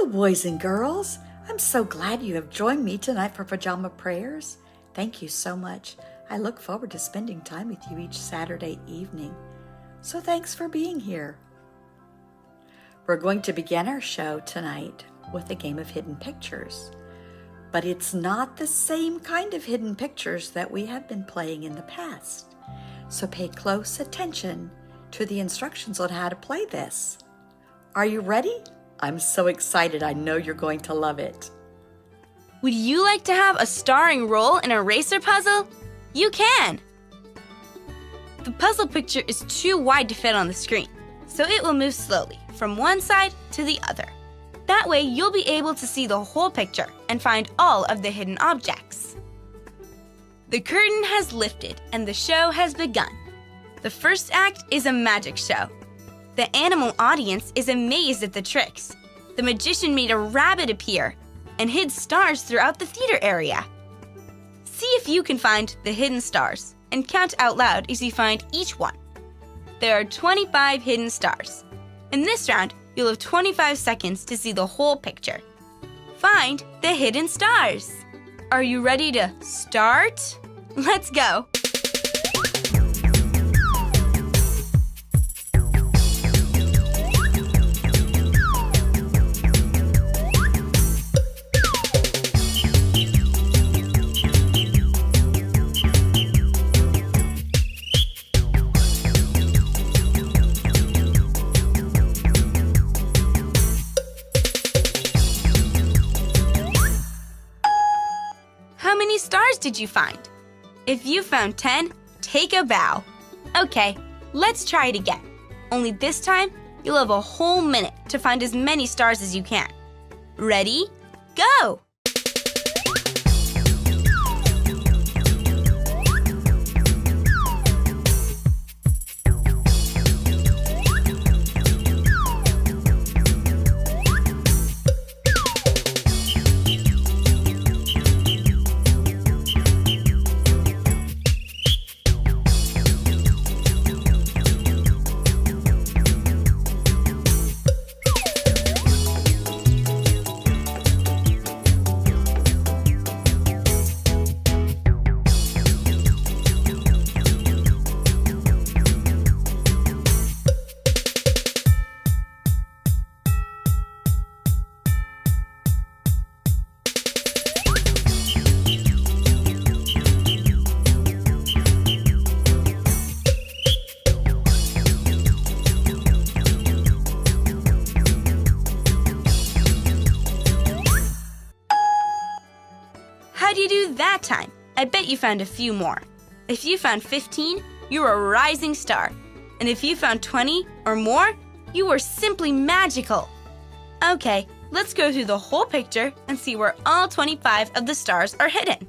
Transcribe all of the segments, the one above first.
boys and girls. I'm so glad you have joined me tonight for Pajama Prayers. Thank you so much. I look forward to spending time with you each Saturday evening. So thanks for being here. We're going to begin our show tonight with a game of hidden pictures. But it's not the same kind of hidden pictures that we have been playing in the past. So pay close attention to the instructions on how to play this. Are you ready? I'm so excited. I know you're going to love it. Would you like to have a starring role in a racer puzzle? You can! The puzzle picture is too wide to fit on the screen, so it will move slowly from one side to the other. That way you'll be able to see the whole picture and find all of the hidden objects. The curtain has lifted and the show has begun. The first act is a magic show. The animal audience is amazed at the tricks. The magician made a rabbit appear and hid stars throughout the theater area. See if you can find the hidden stars and count out loud as you find each one. There are 25 hidden stars. In this round, you'll have 25 seconds to see the whole picture. Find the hidden stars. Are you ready to start? Let's go! How many stars did you find? If you found 10, take a bow. Okay, let's try it again. Only this time, you'll have a whole minute to find as many stars as you can. Ready? Go! How'd you do that time? I bet you found a few more. If you found 15, you were a rising star. And if you found 20 or more, you were simply magical. Okay, let's go through the whole picture and see where all 25 of the stars are hidden.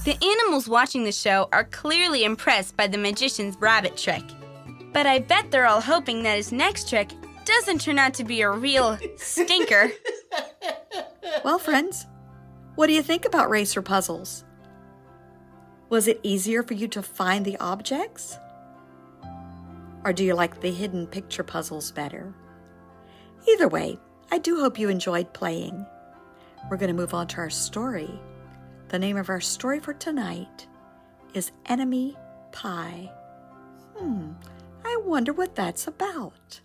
The animals watching the show are clearly impressed by the magician's rabbit trick. But I bet they're all hoping that his next trick doesn't turn out to be a real stinker. Well, friends, what do you think about racer puzzles? Was it easier for you to find the objects? Or do you like the hidden picture puzzles better? Either way, I do hope you enjoyed playing. We're going to move on to our story. The name of our story for tonight is Enemy Pie. I wonder what that's about.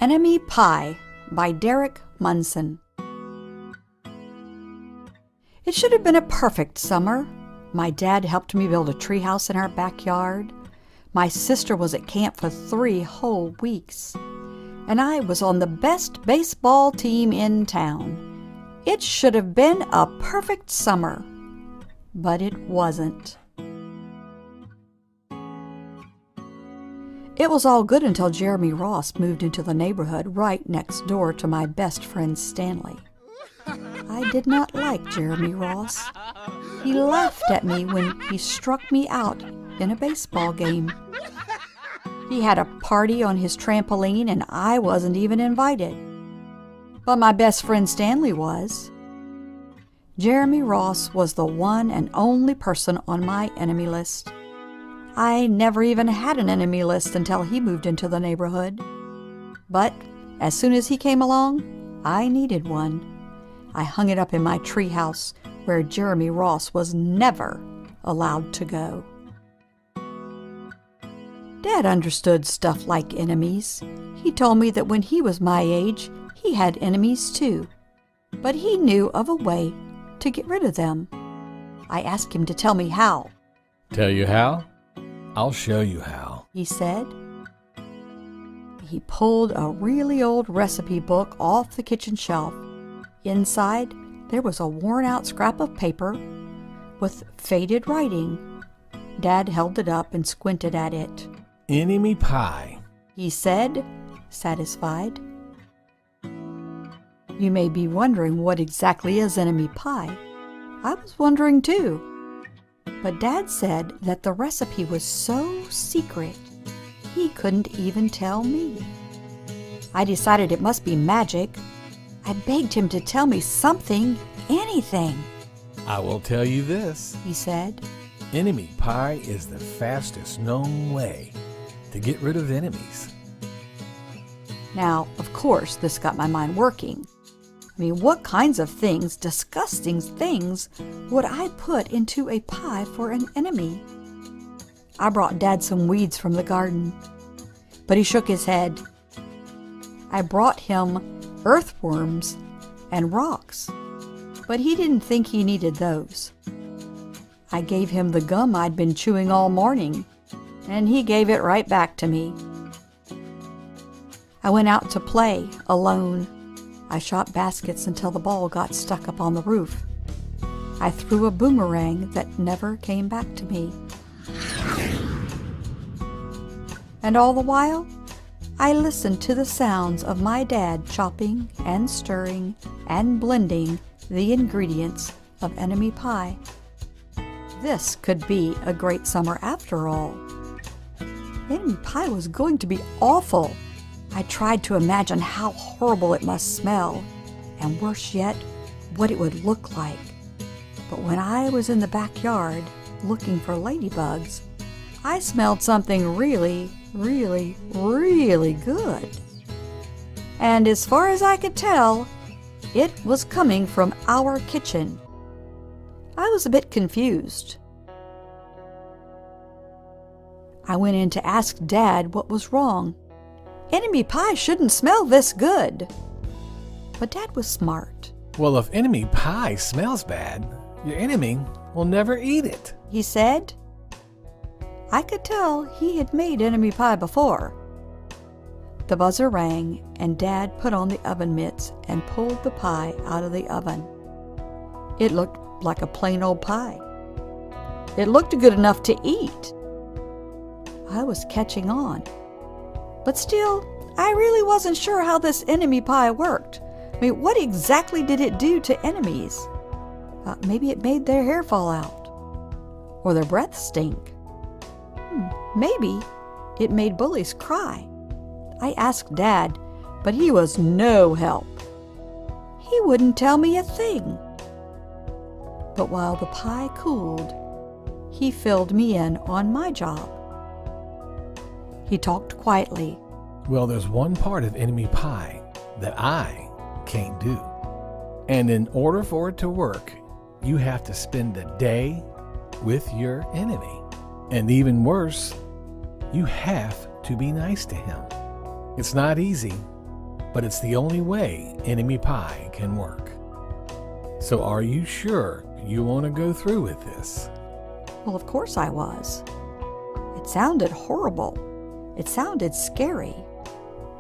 Enemy Pie by Derek Munson. It should have been a perfect summer. My dad helped me build a treehouse in our backyard. My sister was at camp for 3 whole weeks. And I was on the best baseball team in town. It should have been a perfect summer, but it wasn't. It was all good until Jeremy Ross moved into the neighborhood right next door to my best friend Stanley. I did not like Jeremy Ross. He laughed at me when he struck me out in a baseball game. He had a party on his trampoline and I wasn't even invited. But my best friend Stanley was. Jeremy Ross was the one and only person on my enemy list. I never even had an enemy list until he moved into the neighborhood. But as soon as he came along, I needed one. I hung it up in my treehouse where Jeremy Ross was never allowed to go. Dad understood stuff like enemies. He told me that when he was my age, he had enemies too. But he knew of a way to get rid of them. I asked him to tell me how. Tell you how? I'll show you how, He said. He pulled a really old recipe book off the kitchen shelf. Inside, there was a worn-out scrap of paper with faded writing. Dad held it up and squinted at it. Enemy pie. He said, satisfied. You may be wondering what exactly is enemy pie. I was wondering too. But Dad said that the recipe was so secret, he couldn't even tell me. I decided it must be magic. I begged him to tell me something, anything. I will tell you this. He said. Enemy pie is the fastest known way to get rid of enemies. Now, of course, this got my mind working. I mean, what kinds of things, disgusting things, would I put into a pie for an enemy? I brought Dad some weeds from the garden, but he shook his head. I brought him earthworms and rocks, but he didn't think he needed those. I gave him the gum I'd been chewing all morning, and he gave it right back to me. I went out to play alone. I shot baskets until the ball got stuck up on the roof. I threw a boomerang that never came back to me. And all the while, I listened to the sounds of my dad chopping and stirring and blending the ingredients of enemy pie. This could be a great summer after all. Enemy pie was going to be awful. I tried to imagine how horrible it must smell, and worse yet, what it would look like. But when I was in the backyard looking for ladybugs, I smelled something really, really, really good. And as far as I could tell, it was coming from our kitchen. I was a bit confused. I went in to ask Dad what was wrong. Enemy pie shouldn't smell this good. But Dad was smart. Well, if enemy pie smells bad, your enemy will never eat it, He said. I could tell he had made enemy pie before. The buzzer rang, and Dad put on the oven mitts and pulled the pie out of the oven. It looked like a plain old pie. It looked good enough to eat. I was catching on. But still, I really wasn't sure how this enemy pie worked. I mean, what exactly did it do to enemies? Maybe it made their hair fall out. Or their breath stink. Maybe it made bullies cry. I asked Dad, but he was no help. He wouldn't tell me a thing. But while the pie cooled, he filled me in on my job. He talked quietly. Well, there's one part of enemy pie that I can't do. And in order for it to work, you have to spend the day with your enemy. And even worse, you have to be nice to him. It's not easy, but it's the only way enemy pie can work. So are you sure you want to go through with this? Well, of course I was. It sounded horrible. It sounded scary,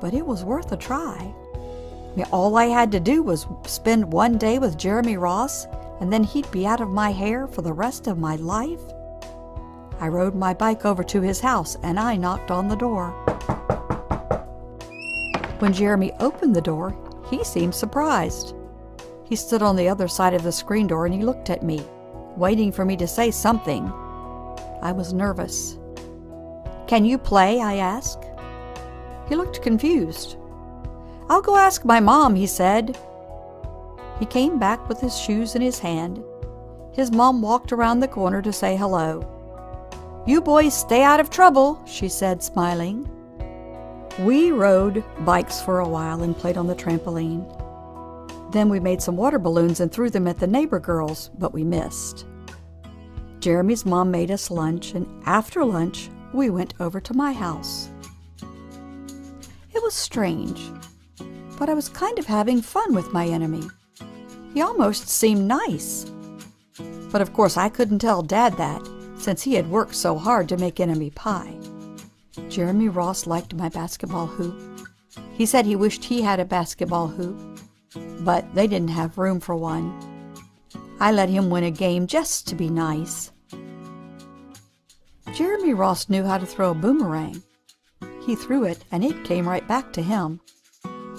but it was worth a try. I mean, all I had to do was spend one day with Jeremy Ross, and then he'd be out of my hair for the rest of my life. I rode my bike over to his house, and I knocked on the door. When Jeremy opened the door, he seemed surprised. He stood on the other side of the screen door and he looked at me, waiting for me to say something. I was nervous. "Can you play?" I asked. He looked confused. "I'll go ask my mom," he said. He came back with his shoes in his hand. His mom walked around the corner to say hello. "You boys stay out of trouble," she said, smiling. We rode bikes for a while and played on the trampoline. Then we made some water balloons and threw them at the neighbor girls, but we missed. Jeremy's mom made us lunch, and after lunch, we went over to my house. It was strange, but I was kind of having fun with my enemy. He almost seemed nice. But of course I couldn't tell Dad that, since he had worked so hard to make enemy pie. Jeremy Ross liked my basketball hoop. He said he wished he had a basketball hoop, but they didn't have room for one. I let him win a game just to be nice. Jeremy Ross knew how to throw a boomerang. He threw it and it came right back to him.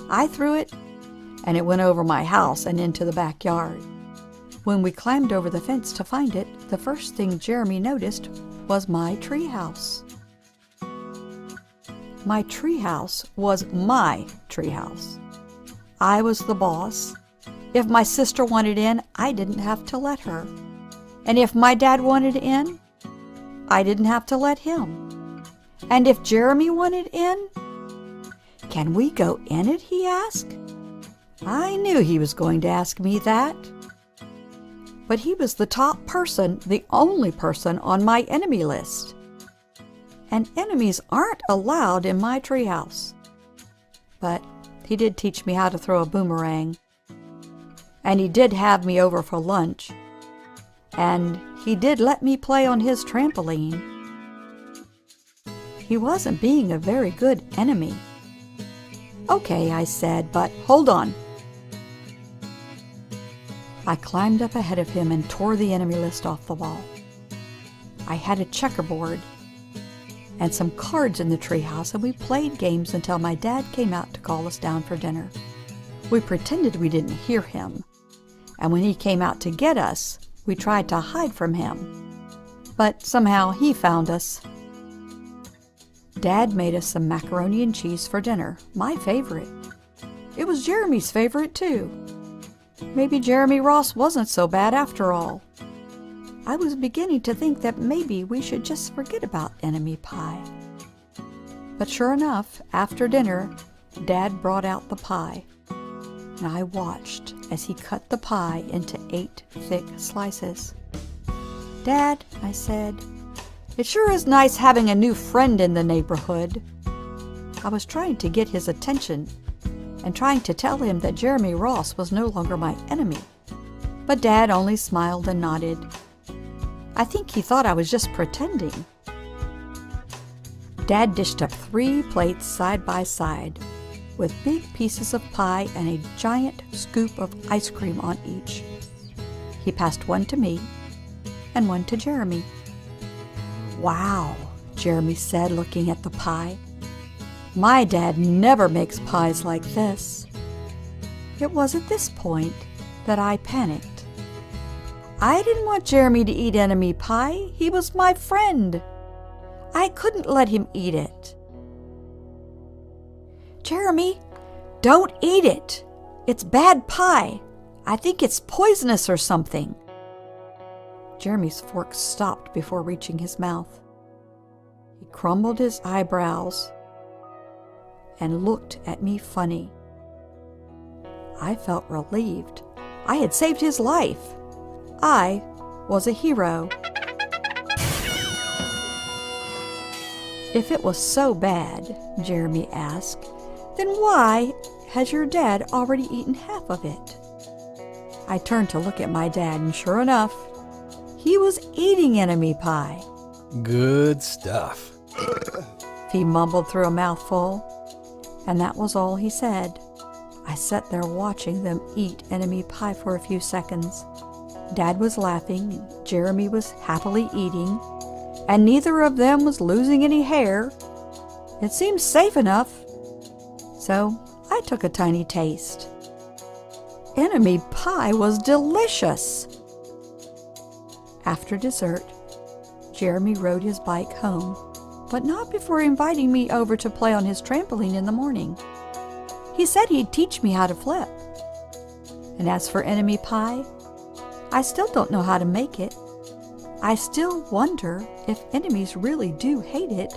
I threw it and it went over my house and into the backyard. When we climbed over the fence to find it, the first thing Jeremy noticed was my treehouse. My treehouse was my treehouse. I was the boss. If my sister wanted in, I didn't have to let her. And if my dad wanted in, I didn't have to let him. And if Jeremy wanted in, "Can we go in it?" he asked. I knew he was going to ask me that. But he was the top person, the only person on my enemy list. And enemies aren't allowed in my treehouse. But he did teach me how to throw a boomerang. And he did have me over for lunch. And he did let me play on his trampoline. He wasn't being a very good enemy. "Okay," I said, "but hold on." I climbed up ahead of him and tore the enemy list off the wall. I had a checkerboard and some cards in the treehouse, and we played games until my dad came out to call us down for dinner. We pretended we didn't hear him, and when he came out to get us, we tried to hide from him. But somehow he found us. Dad made us some macaroni and cheese for dinner, my favorite. It was Jeremy's favorite too. Maybe Jeremy Ross wasn't so bad after all. I was beginning to think that maybe we should just forget about enemy pie. But sure enough, after dinner, Dad brought out the pie, and I watched as he cut the pie into 8 thick slices. "Dad," I said, "it sure is nice having a new friend in the neighborhood." I was trying to get his attention and trying to tell him that Jeremy Ross was no longer my enemy. But Dad only smiled and nodded. I think he thought I was just pretending. Dad dished up 3 plates side by side, with big pieces of pie and a giant scoop of ice cream on each. He passed one to me and one to Jeremy. "Wow," Jeremy said, looking at the pie. "My dad never makes pies like this." It was at this point that I panicked. I didn't want Jeremy to eat enemy pie. He was my friend. I couldn't let him eat it. "Jeremy, don't eat it. It's bad pie. I think it's poisonous or something." Jeremy's fork stopped before reaching his mouth. He crumbled his eyebrows and looked at me funny. I felt relieved. I had saved his life. I was a hero. "If it was so bad," Jeremy asked, "then why has your dad already eaten half of it?" I turned to look at my dad, and sure enough, he was eating enemy pie. Good stuff. He mumbled through a mouthful, and that was all he said. I sat there watching them eat enemy pie for a few seconds. Dad was laughing, and Jeremy was happily eating, and neither of them was losing any hair. It seemed safe enough. So I took a tiny taste. Enemy pie was delicious. After dessert, Jeremy rode his bike home, but not before inviting me over to play on his trampoline in the morning. He said he'd teach me how to flip. And as for enemy pie, I still don't know how to make it. I still wonder if enemies really do hate it,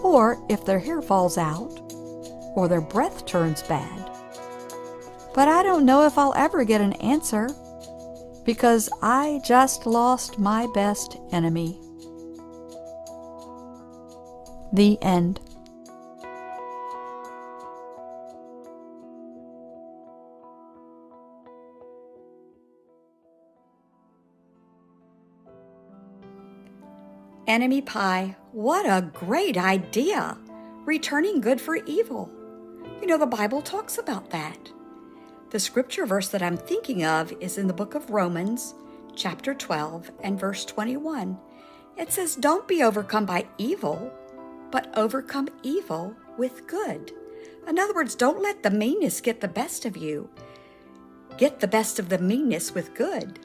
or if their hair falls out, or their breath turns bad. But I don't know if I'll ever get an answer, because I just lost my best enemy. The end. Enemy pie, what a great idea! Returning good for evil. You know, the Bible talks about that. The scripture verse that I'm thinking of is in the book of Romans, chapter 12 and verse 21. It says, "Don't be overcome by evil, but overcome evil with good." In other words, don't let the meanness get the best of you. Get the best of the meanness with good.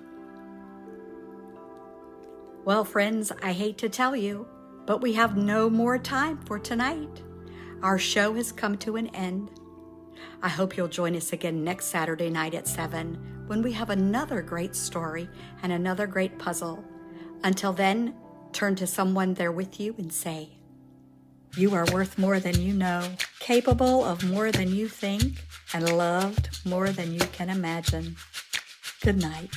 Well, friends, I hate to tell you, but we have no more time for tonight. Our show has come to an end. I hope you'll join us again next Saturday night at 7 when we have another great story and another great puzzle. Until then, turn to someone there with you and say, "You are worth more than you know, capable of more than you think, and loved more than you can imagine." Good night.